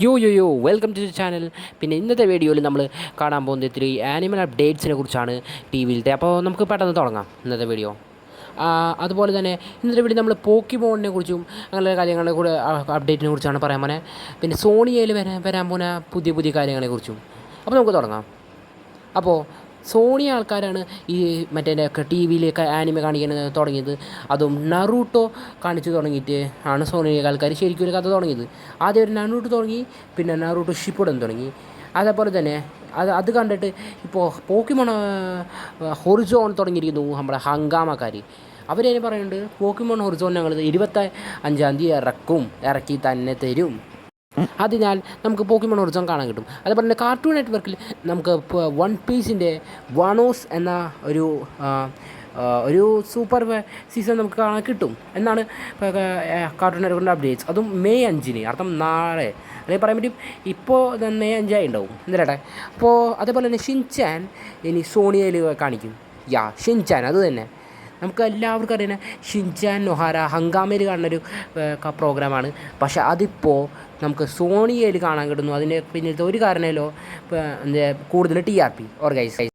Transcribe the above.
യോ welcome to the channel. പിന്നെ ഇന്നത്തെ വീഡിയോയിൽ നമ്മൾ കാണാൻ പോകുന്നത് ഇത്തിരി ആനിമൽ അപ്ഡേറ്റ്സിനെ കുറിച്ചാണ് ടി വിയിലത്തെ. അപ്പോൾ നമുക്ക് പെട്ടെന്ന് തുടങ്ങാം ഇന്നത്തെ വീഡിയോ. അതുപോലെ തന്നെ ഇന്നത്തെ വീഡിയോ നമ്മൾ പോക്കിമോണിനെ കുറിച്ചും അങ്ങനെയുള്ള കാര്യങ്ങളെ കൂടെ അപ്ഡേറ്റിനെ കുറിച്ചാണ് പറയാൻ പോണേ. പിന്നെ സോണിയയിൽ വരാൻ പോകുന്ന പുതിയ പുതിയ കാര്യങ്ങളെക്കുറിച്ചും. അപ്പോൾ നമുക്ക് തുടങ്ങാം. അപ്പോൾ സോണി ആൾക്കാരാണ് ഈ മറ്റേ ടി വിയിലേക്ക് ആനിമെ കാണിക്കാൻ തുടങ്ങിയത്. അതും നറൂട്ടോ കാണിച്ചു തുടങ്ങിയിട്ട് ആണ് സോണി ആൾക്കാർ ശരിക്കും ഒരു കഥ തുടങ്ങിയത്. ആദ്യം ഒരു നറൂട്ടോ തുടങ്ങി, പിന്നെ നറൂട്ടോ ഷിപ്പുഡൻ തുടങ്ങി. അതേപോലെ തന്നെ അത് കണ്ടിട്ട് ഇപ്പോൾ പോക്കിമോൺ ഹൊറിസോൺ തുടങ്ങിയിരിക്കുന്നു നമ്മുടെ ഹങ്കാമക്കാർ. അവരെന്നെ പറയുന്നുണ്ട് പോക്കിമോൺ ഹൊറിസോൺ ഞങ്ങൾ 25-ാം തീയതി ഇറക്കി തന്നെ തരും. അതിനാൽ നമുക്ക് പോക്കിമോൺ ഒറിജിൻ കാണാൻ കിട്ടും. അതുപോലെ തന്നെ കാർട്ടൂൺ നെറ്റ്വർക്കിൽ നമുക്ക് വൺ പീസിൻ്റെ വണോസ് എന്ന ഒരു സൂപ്പർ സീസൺ നമുക്ക് കാണാൻ കിട്ടും എന്നാണ് കാർട്ടൂൺ നെറ്റ്വർക്കിൻ്റെ അപ്ഡേറ്റ്സ്. അതും മെയ് 5-ന്, അർത്ഥം നാളെ അല്ലെങ്കിൽ പറയാൻ പറ്റും. ഇപ്പോൾ മെയ് 5 ഉണ്ടാവും എന്നല്ലേ. അപ്പോൾ അതേപോലെ തന്നെ ഷിൻചാൻ ഇനി സോണിയയിൽ കാണിക്കും. ഷിൻചാൻ അത് തന്നെ നമുക്ക് എല്ലാവർക്കും അറിയുന്ന ഷിൻചാൻ നൊഹാര ഹങ്കാമയിൽ കാണുന്നൊരു പ്രോഗ്രാമാണ്. പക്ഷേ അതിപ്പോൾ നമുക്ക് സോണിയയിൽ കാണാൻ കിട്ടുന്നു. അതിൻ്റെ പിന്നിലത്തെ ഒരു കാരണമല്ലോ കൂടുതൽ TRP ഓർഗൈസ്.